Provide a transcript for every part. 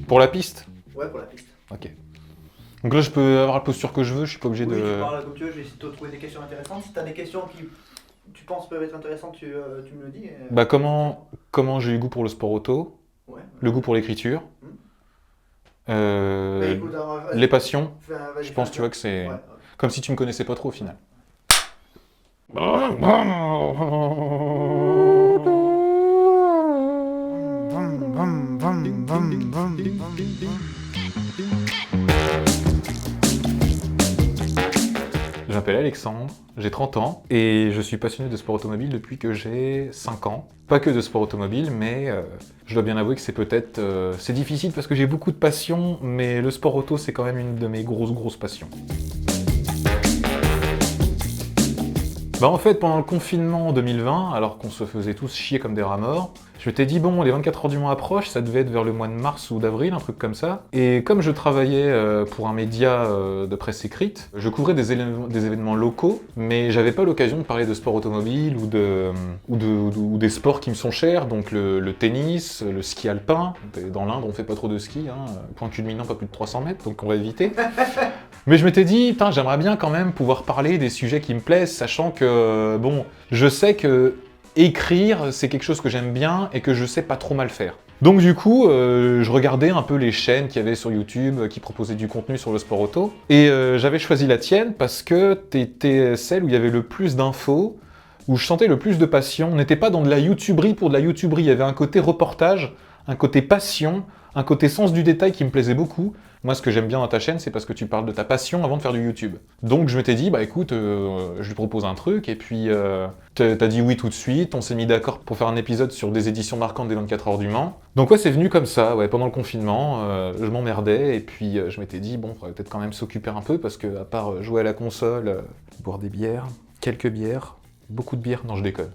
Pour la piste? Ouais, pour la piste. Ok. Donc là, je peux avoir la posture que je veux, je suis pas obligé Oui, de... tu parles comme tu veux, je vais essayer de te trouver des questions intéressantes. Si tu as des questions qui tu penses peuvent être intéressantes, tu me le dis. Bah comment j'ai eu goût pour le sport auto, Ouais. le goût pour l'écriture, Hmm. Bah euh, écoute, alors, les vas-y. passions. Vas-y, Je fais un pense, tu tour. vois, que c'est Ouais. comme si tu me connaissais pas trop au final. Je m'appelle Alexandre, j'ai 30 ans et je suis passionné de sport automobile depuis que j'ai 5 ans. Pas que de sport automobile, mais je dois bien avouer que c'est peut-être... c'est difficile parce que j'ai beaucoup de passions, mais le sport auto c'est quand même une de mes grosses passions. Bah en fait, pendant le confinement en 2020, alors qu'on se faisait tous chier comme des rats morts, je m'étais dit, bon, les 24 heures du Mans approchent, ça devait être vers le mois de mars ou d'avril, un truc comme ça. Et comme je travaillais pour un média de presse écrite, je couvrais des événements locaux, mais j'avais pas l'occasion de parler de sport automobile ou des sports qui me sont chers, donc le tennis, le ski alpin. Dans l'Inde, on fait pas trop de ski, hein, point culminant pas plus de 300 mètres, donc on va éviter. Mais je m'étais dit, putain, j'aimerais bien quand même pouvoir parler des sujets qui me plaisent, sachant que, bon, je sais que écrire, c'est quelque chose que j'aime bien et que je sais pas trop mal faire. Donc du coup, je regardais un peu les chaînes qu'il y avait sur YouTube qui proposaient du contenu sur le sport auto, et j'avais choisi la tienne parce que t'étais celle où il y avait le plus d'infos, où je sentais le plus de passion. On n'était pas dans de la YouTuberie pour de la YouTuberie, il y avait un côté reportage, un côté passion, un côté sens du détail qui me plaisait beaucoup. Moi, ce que j'aime bien dans ta chaîne, c'est parce que tu parles de ta passion avant de faire du YouTube. Donc je m'étais dit, bah écoute, je lui propose un truc, et puis t'as dit oui tout de suite, on s'est mis d'accord pour faire un épisode sur des éditions marquantes des 24 heures du Mans. Donc ouais, c'est venu comme ça, ouais, pendant le confinement, je m'emmerdais, et puis je m'étais dit, bon, faudrait peut-être quand même s'occuper un peu, parce que à part jouer à la console, boire des bières, quelques bières, beaucoup de bières, non je déconne.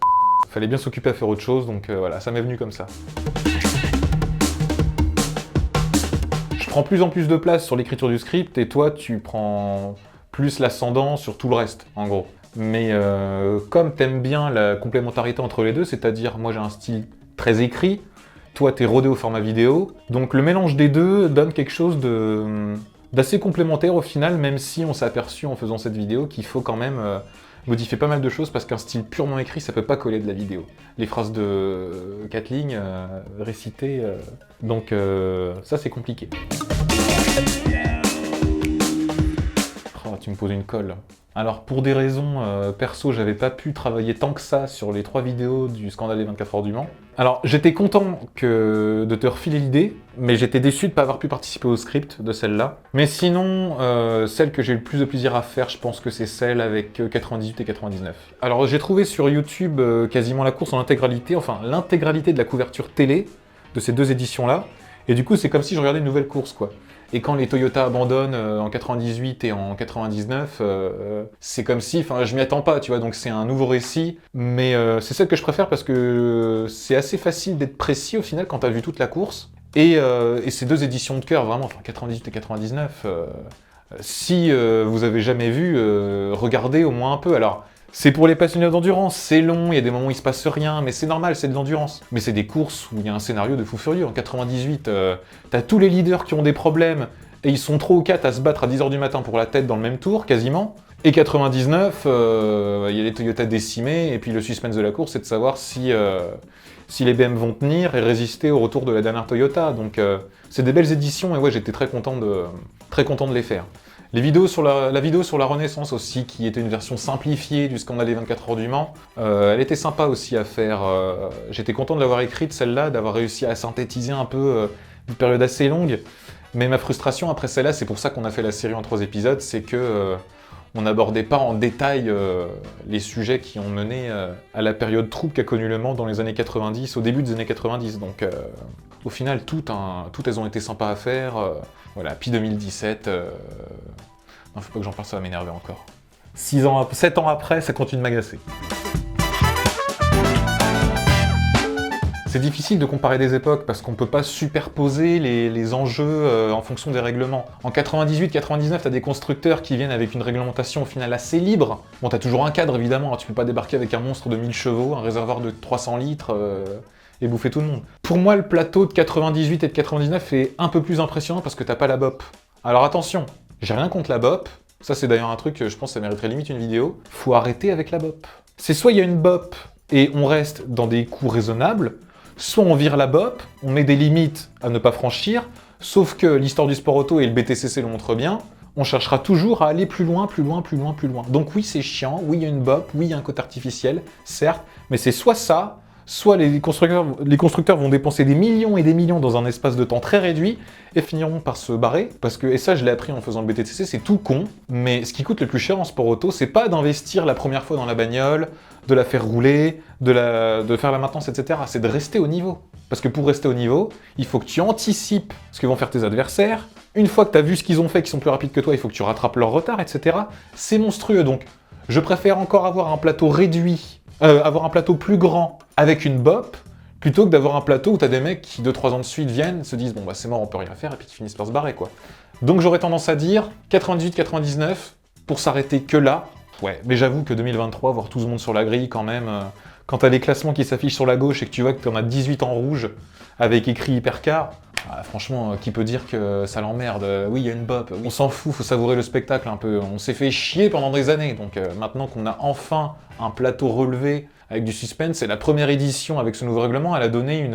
Fallait bien s'occuper à faire autre chose, donc voilà, ça m'est venu comme ça. Je prends plus en plus de place sur l'écriture du script, et toi, tu prends plus l'ascendant sur tout le reste, en gros. Mais comme t'aimes bien la complémentarité entre les deux, c'est-à-dire, moi j'ai un style très écrit, toi t'es rodé au format vidéo, donc le mélange des deux donne quelque chose d'assez complémentaire au final, même si on s'est aperçu en faisant cette vidéo qu'il faut quand même modifier pas mal de choses, parce qu'un style purement écrit, ça peut pas coller de la vidéo. Les phrases de 4 lignes récitées, donc ça c'est compliqué. Oh, tu me poses une colle. Alors pour des raisons perso, j'avais pas pu travailler tant que ça sur les 3 vidéos du scandale des 24 heures du Mans. Alors j'étais content de te refiler l'idée, mais j'étais déçu de pas avoir pu participer au script de celle-là. Mais sinon, celle que j'ai eu le plus de plaisir à faire, je pense que c'est celle avec 98 et 99. Alors j'ai trouvé sur YouTube quasiment la course en intégralité, enfin l'intégralité de la couverture télé de ces 2 éditions-là, et du coup c'est comme si je regardais une nouvelle course, quoi. Et quand les Toyota abandonnent en 98 et en 99, c'est comme si, enfin je m'y attends pas, tu vois, donc c'est un nouveau récit, mais c'est celle que je préfère parce que c'est assez facile d'être précis au final quand t'as vu toute la course, et ces 2 éditions de cœur, vraiment, enfin 98 et 99, si vous avez jamais vu, regardez au moins un peu. Alors, c'est pour les passionnés d'endurance, c'est long, il y a des moments où il se passe rien, mais c'est normal, c'est de l'endurance. Mais c'est des courses où il y a un scénario de fou furieux. En 98, t'as tous les leaders qui ont des problèmes, et ils sont 3 ou 4 à se battre à 10h du matin pour la tête dans le même tour, quasiment. Et 99, il y a les Toyota décimés, et puis le suspense de la course, c'est de savoir si les BM vont tenir et résister au retour de la dernière Toyota. Donc c'est des belles éditions, et ouais, j'étais très content de les faire. Les vidéos sur la vidéo sur la Renaissance aussi, qui était une version simplifiée du scandale des 24 heures du Mans, elle était sympa aussi à faire. J'étais content de l'avoir écrite, celle-là, d'avoir réussi à synthétiser un peu une période assez longue. Mais ma frustration après celle-là, c'est pour ça qu'on a fait la série en 3 épisodes, c'est que on n'abordait pas en détail les sujets qui ont mené à la période trouble qu'a connue Le Mans dans les années 90, au début des années 90. Donc au final, toutes elles ont été sympas à faire. Voilà, puis 2017... Non, faut pas que j'en parle, ça va m'énerver encore. 7 ans après, ça continue de m'agacer. C'est difficile de comparer des époques parce qu'on peut pas superposer les enjeux en fonction des règlements. En 98-99, t'as des constructeurs qui viennent avec une réglementation au final assez libre. Bon, t'as toujours un cadre évidemment, tu peux pas débarquer avec un monstre de 1000 chevaux, un réservoir de 300 litres et bouffer tout le monde. Pour moi, le plateau de 98 et de 99 est un peu plus impressionnant parce que t'as pas la bop. Alors attention, j'ai rien contre la bop. Ça, c'est d'ailleurs un truc que je pense que ça mériterait limite une vidéo. Faut arrêter avec la bop. C'est soit il y a une bop et on reste dans des coûts raisonnables, soit on vire la bop, on met des limites à ne pas franchir, sauf que l'histoire du sport auto et le BTCC le montrent bien, on cherchera toujours à aller plus loin, plus loin, plus loin, plus loin. Donc oui, c'est chiant, oui, il y a une bop, oui, il y a un côté artificiel, certes, mais c'est soit ça, soit les constructeurs vont dépenser des millions et des millions dans un espace de temps très réduit et finiront par se barrer, parce que, et ça je l'ai appris en faisant le BTCC, c'est tout con, mais ce qui coûte le plus cher en sport auto, c'est pas d'investir la première fois dans la bagnole, de la faire rouler, de faire la maintenance, etc. C'est de rester au niveau. Parce que pour rester au niveau, il faut que tu anticipes ce que vont faire tes adversaires. Une fois que tu as vu ce qu'ils ont fait, qu'ils sont plus rapides que toi, il faut que tu rattrapes leur retard, etc. C'est monstrueux, donc je préfère encore avoir un plateau réduit, avoir un plateau plus grand avec une bop, plutôt que d'avoir un plateau où tu as des mecs qui 2-3 ans de suite viennent, se disent bon bah c'est mort, on peut rien faire, et puis qui finissent par se barrer quoi. Donc j'aurais tendance à dire 98-99 pour s'arrêter que là. Ouais, mais j'avoue que 2023, voir tout ce monde sur la grille quand même, quand t'as les classements qui s'affichent sur la gauche et que tu vois que t'en as 18 en rouge, avec écrit hypercar, franchement, qui peut dire que ça l'emmerde? Oui, il y a une bop, oui. On s'en fout, faut savourer le spectacle un peu. On s'est fait chier pendant des années, donc maintenant qu'on a enfin un plateau relevé avec du suspense, c'est la première édition avec ce nouveau règlement, elle a donné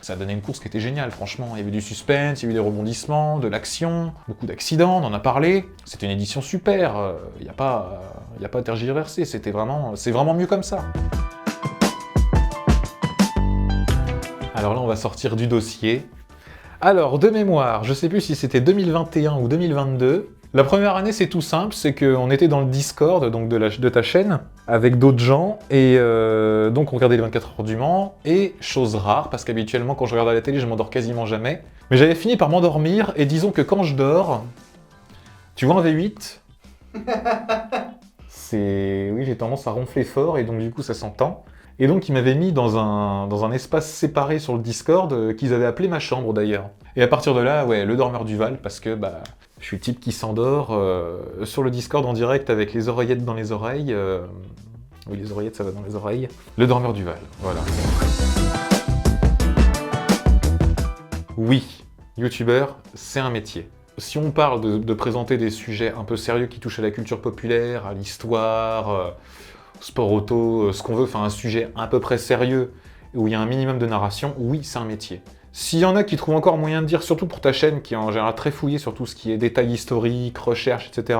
ça a donné une course qui était géniale, franchement. Il y avait du suspense, il y a eu des rebondissements, de l'action, beaucoup d'accidents, on en a parlé. C'était une édition super, il n'y a pas à tergiverser, c'est vraiment mieux comme ça. Alors là, on va sortir du dossier. Alors, de mémoire, je sais plus si c'était 2021 ou 2022. La première année, c'est tout simple, c'est qu'on était dans le Discord donc de ta chaîne, avec d'autres gens, et donc on regardait les 24 heures du Mans, et chose rare, parce qu'habituellement, quand je regarde à la télé, je m'endors quasiment jamais, mais j'avais fini par m'endormir, et disons que quand je dors, tu vois un V8 oui, j'ai tendance à ronfler fort, et donc du coup, ça s'entend. Et donc, ils m'avaient mis dans un espace séparé sur le Discord, qu'ils avaient appelé ma chambre d'ailleurs. Et à partir de là, ouais, le dormeur du Val, parce que je suis le type qui s'endort sur le Discord en direct avec les oreillettes dans les oreilles. Oui, les oreillettes, ça va dans les oreilles. Le dormeur du Val, voilà. Oui, youtubeur, c'est un métier. Si on parle de présenter des sujets un peu sérieux qui touchent à la culture populaire, à l'histoire, sport auto, ce qu'on veut, enfin un sujet à peu près sérieux, où il y a un minimum de narration, oui, c'est un métier. S'il y en a qui trouvent encore moyen de dire, surtout pour ta chaîne, qui est en général très fouillée sur tout ce qui est détails historiques, recherche, etc.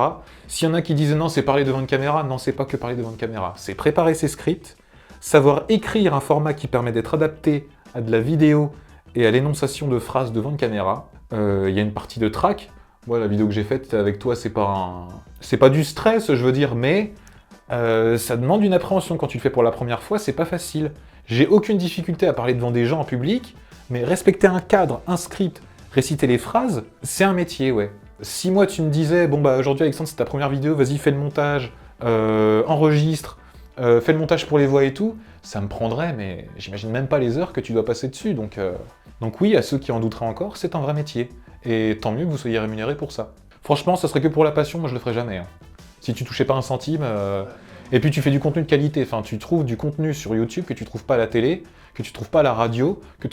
S'il y en a qui disent non, c'est parler devant une caméra, non, c'est pas que parler devant une caméra. C'est préparer ses scripts, savoir écrire un format qui permet d'être adapté à de la vidéo et à l'énonciation de phrases devant une caméra. Il y a une partie de track. Moi, la vidéo que j'ai faite avec toi, c'est pas du stress, je veux dire, mais ça demande une appréhension quand tu le fais pour la première fois, c'est pas facile. J'ai aucune difficulté à parler devant des gens en public, mais respecter un cadre, un script, réciter les phrases, c'est un métier, ouais. Si moi tu me disais, bon bah aujourd'hui Alexandre c'est ta première vidéo, vas-y fais le montage, enregistre, fais le montage pour les voix et tout, ça me prendrait, mais j'imagine même pas les heures que tu dois passer dessus, donc oui, à ceux qui en douteraient encore, c'est un vrai métier. Et tant mieux que vous soyez rémunérés pour ça. Franchement, ça serait que pour la passion, moi je le ferais jamais. Hein. Si tu touchais pas un centime, et puis tu fais du contenu de qualité, enfin tu trouves du contenu sur YouTube que tu trouves pas à la télé, que tu trouves pas à la radio, que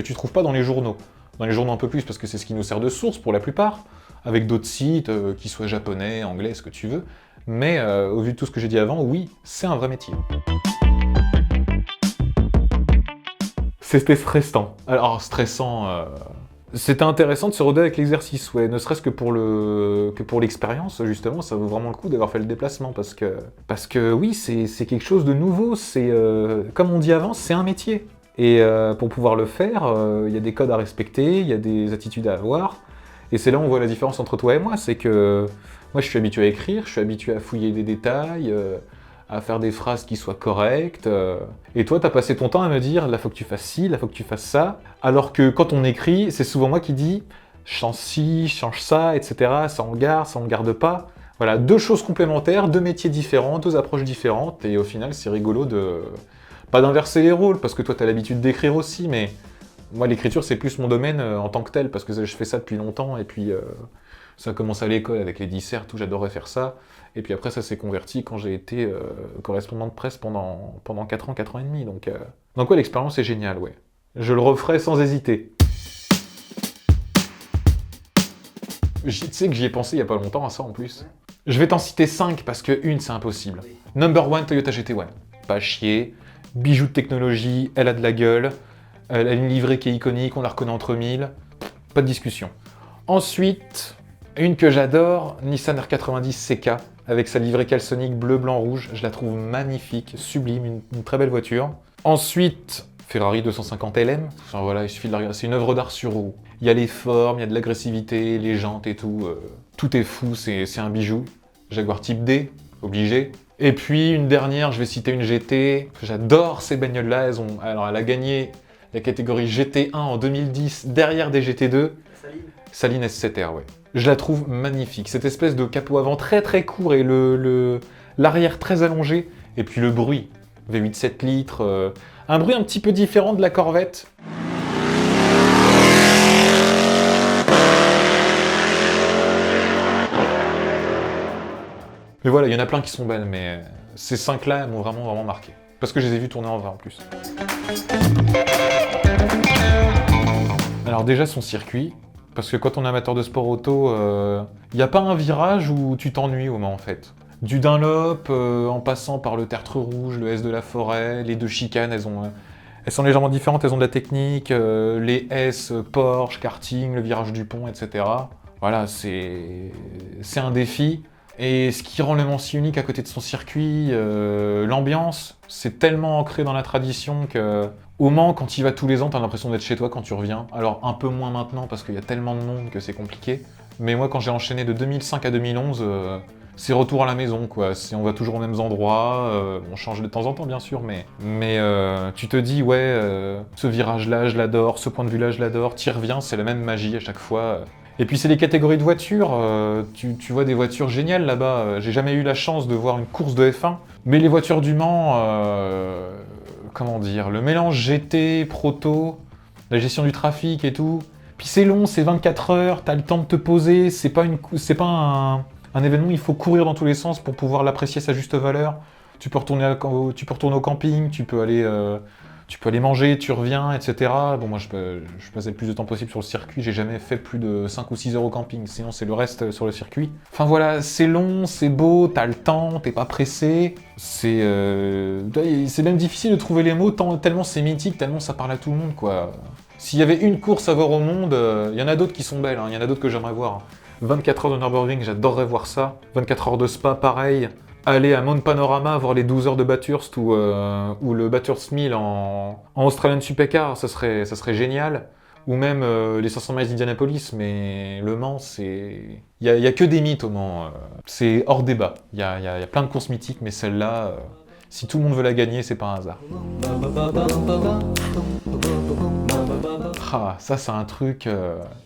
tu trouves pas dans les journaux. Dans les journaux un peu plus, parce que c'est ce qui nous sert de source pour la plupart, avec d'autres sites, qui soient japonais, anglais, ce que tu veux. Mais au vu de tout ce que j'ai dit avant, oui, c'est un vrai métier. C'était stressant. Alors stressant... C'était intéressant de se roder avec l'exercice, ouais, ne serait-ce que pour l'expérience, justement, ça vaut vraiment le coup d'avoir fait le déplacement, parce que oui, c'est quelque chose de nouveau, c'est, comme on dit avant, c'est un métier. Et pour pouvoir le faire, il y a des codes à respecter, il y a des attitudes à avoir, et c'est là où on voit la différence entre toi et moi, c'est que moi je suis habitué à écrire, je suis habitué à fouiller des détails, à faire des phrases qui soient correctes. Et toi, t'as passé ton temps à me dire, là, faut que tu fasses ci, là, faut que tu fasses ça. Alors que quand on écrit, c'est souvent moi qui dis, change ci, change ça, etc. Ça on le garde pas. Voilà, deux choses complémentaires, deux métiers différents, deux approches différentes. Et au final, c'est rigolo de... Pas d'inverser les rôles, parce que toi, t'as l'habitude d'écrire aussi, mais moi, l'écriture, c'est plus mon domaine en tant que tel, parce que je fais ça depuis longtemps, et puis... Ça a commencé à l'école avec les disserts, tout, j'adorais faire ça. Et puis après, ça s'est converti quand j'ai été correspondant de presse pendant 4 ans et demi. Donc ouais, l'expérience est géniale, ouais. Je le referai sans hésiter. Tu sais que j'y ai pensé il y a pas longtemps à ça en plus. Je vais t'en citer 5 parce que une c'est impossible. Oui. Number 1 Toyota GT1. Pas à chier. Bijou de technologie, elle a de la gueule. Elle a une livrée qui est iconique, on la reconnaît entre mille. Pas de discussion. Ensuite, une que j'adore, Nissan R90 CK, avec sa livrée caleçonnique bleu, blanc, rouge. Je la trouve magnifique, sublime, une très belle voiture. Ensuite, Ferrari 250 LM. Enfin, voilà, il suffit de la regarder. C'est une œuvre d'art sur roue. Il y a les formes, il y a de l'agressivité, les jantes et tout. Tout est fou, c'est un bijou. Jaguar Type D, obligé. Et puis une dernière, je vais citer une GT. J'adore ces bagnoles-là. Alors, elle a gagné la catégorie GT1 en 2010, derrière des GT2. Saline S7R, ouais. Je la trouve magnifique. Cette espèce de capot avant très très court et l'arrière très allongé. Et puis le bruit. V8 7 litres. Un bruit un petit peu différent de la Corvette. Mais voilà, il y en a plein qui sont belles, mais ces 5-là m'ont vraiment marqué. Parce que je les ai vus tourner en vrai en plus. Alors déjà son circuit, parce que quand on est amateur de sport auto, il n'y a pas un virage où tu t'ennuies au Mans en fait. Du Dunlop, en passant par le tertre rouge, le S de la forêt, les deux chicanes, elles sont légèrement différentes, elles ont de la technique, les S, Porsche, karting, le virage du pont, etc. Voilà, c'est un défi. Et ce qui rend Le Mans si unique à côté de son circuit, l'ambiance, c'est tellement ancré dans la tradition que au Mans, quand tu y vas tous les ans, t'as l'impression d'être chez toi quand tu reviens. Alors un peu moins maintenant parce qu'il y a tellement de monde que c'est compliqué. Mais moi, quand j'ai enchaîné de 2005 à 2011, c'est retour à la maison, quoi. On va toujours aux mêmes endroits, on change de temps en temps, bien sûr, mais tu te dis, ouais, ce virage-là, je l'adore, ce point de vue-là, je l'adore, t'y reviens, c'est la même magie à chaque fois. Et puis c'est les catégories de voitures, tu vois des voitures géniales là-bas. J'ai jamais eu la chance de voir une course de F1, mais les voitures du Mans, comment dire, le mélange GT, proto, la gestion du trafic et tout. Puis c'est long, c'est 24 heures, t'as le temps de te poser, c'est pas un événement où il faut courir dans tous les sens pour pouvoir l'apprécier à sa juste valeur. Tu peux retourner au camping, tu peux aller manger, tu reviens, etc. Bon, moi, je passais le plus de temps possible sur le circuit. J'ai jamais fait plus de 5 ou 6 heures au camping. Sinon, c'est le reste sur le circuit. Enfin, voilà, c'est long, c'est beau, t'as le temps, t'es pas pressé. C'est même difficile de trouver les mots, tellement c'est mythique, tellement ça parle à tout le monde, quoi. S'il y avait une course à voir au monde, il y en a d'autres qui sont belles, hein, il y en a d'autres que j'aimerais voir. 24 heures de Nürburgring, j'adorerais voir ça. 24 heures de Spa, pareil. Aller à Mount Panorama, voir les 12 heures de Bathurst ou le Bathurst 1000 en Australian Supercar, ça serait génial. Ou même les 500 miles d'Indianapolis, mais Le Mans, il y a que des mythes au Mans. C'est hors débat. Il y a plein de courses mythiques, mais celle-là, si tout le monde veut la gagner, c'est pas un hasard. Ah, ça c'est un truc...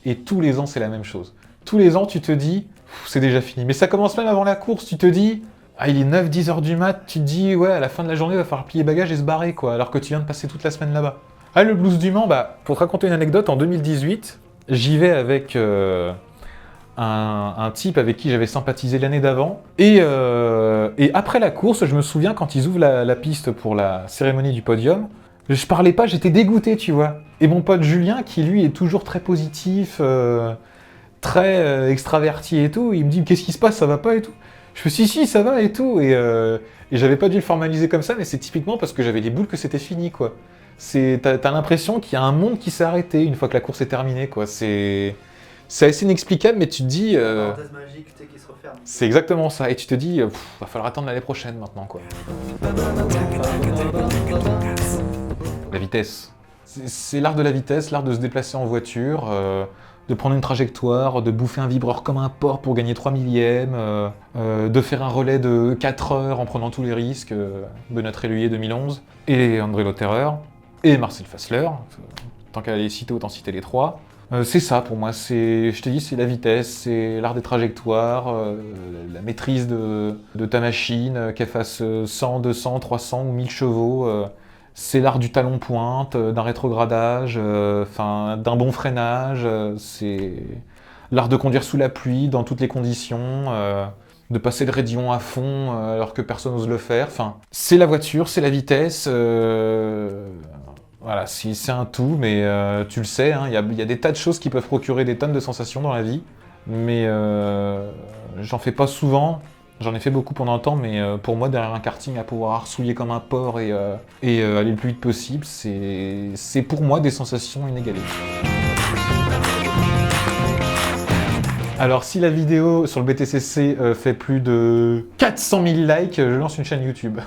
et tous les ans, c'est la même chose. Tous les ans, tu te dis, c'est déjà fini. Mais ça commence même avant la course, tu te dis... Ah, il est 9-10 heures du mat, tu te dis, ouais, à la fin de la journée, il va falloir plier bagages et se barrer, quoi, alors que tu viens de passer toute la semaine là-bas. Ah, le blues du Mans, bah, pour te raconter une anecdote, en 2018, j'y vais avec un type avec qui j'avais sympathisé l'année d'avant, et après la course, je me souviens, quand ils ouvrent la piste pour la cérémonie du podium, je parlais pas, j'étais dégoûté, tu vois. Et mon pote Julien, qui lui est toujours très positif, très extraverti et tout, il me dit, qu'est-ce qui se passe, ça va pas et tout. Je fais si, ça va et tout. Et j'avais pas dû le formaliser comme ça, mais c'est typiquement parce que j'avais les boules que c'était fini, quoi. T'as l'impression qu'il y a un monde qui s'est arrêté une fois que la course est terminée, quoi. C'est assez inexplicable, mais tu te dis... parenthèse magique, tu sais, qui se referme. C'est exactement ça. Et tu te dis, va falloir attendre l'année prochaine maintenant, quoi. La vitesse. C'est l'art de la vitesse, l'art de se déplacer en voiture, de prendre une trajectoire, de bouffer un vibreur comme un porc pour gagner 3 millièmes, de faire un relais de 4 heures en prenant tous les risques, Benoît Tréluyer 2011, et André Lotterer, et Marcel Fassler. Tant qu'à les citer, autant citer les trois. C'est ça pour moi, je te dis, c'est la vitesse, c'est l'art des trajectoires, la maîtrise de ta machine, qu'elle fasse 100, 200, 300 ou 1000 chevaux. C'est l'art du talon-pointe, d'un rétrogradage, d'un bon freinage, c'est l'art de conduire sous la pluie, dans toutes les conditions, de passer le raidillon à fond alors que personne n'ose le faire. Enfin, c'est la voiture, c'est la vitesse. Voilà, c'est un tout, mais tu le sais, hein, y a des tas de choses qui peuvent procurer des tonnes de sensations dans la vie, mais j'en fais pas souvent. J'en ai fait beaucoup pendant un temps, mais pour moi, derrière un karting, à pouvoir arsouiller comme un porc et aller le plus vite possible, c'est pour moi des sensations inégalées. Alors, si la vidéo sur le BTCC fait plus de 400 000 likes, je lance une chaîne YouTube.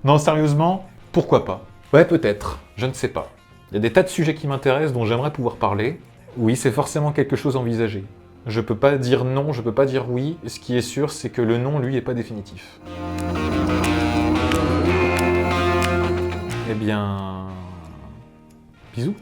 Non, sérieusement, pourquoi pas? Ouais, peut-être, je ne sais pas. Il y a des tas de sujets qui m'intéressent dont j'aimerais pouvoir parler. Oui, c'est forcément quelque chose envisagé. Je peux pas dire non, je peux pas dire oui. Ce qui est sûr, c'est que le non, lui, est pas définitif. Eh bien... bisous.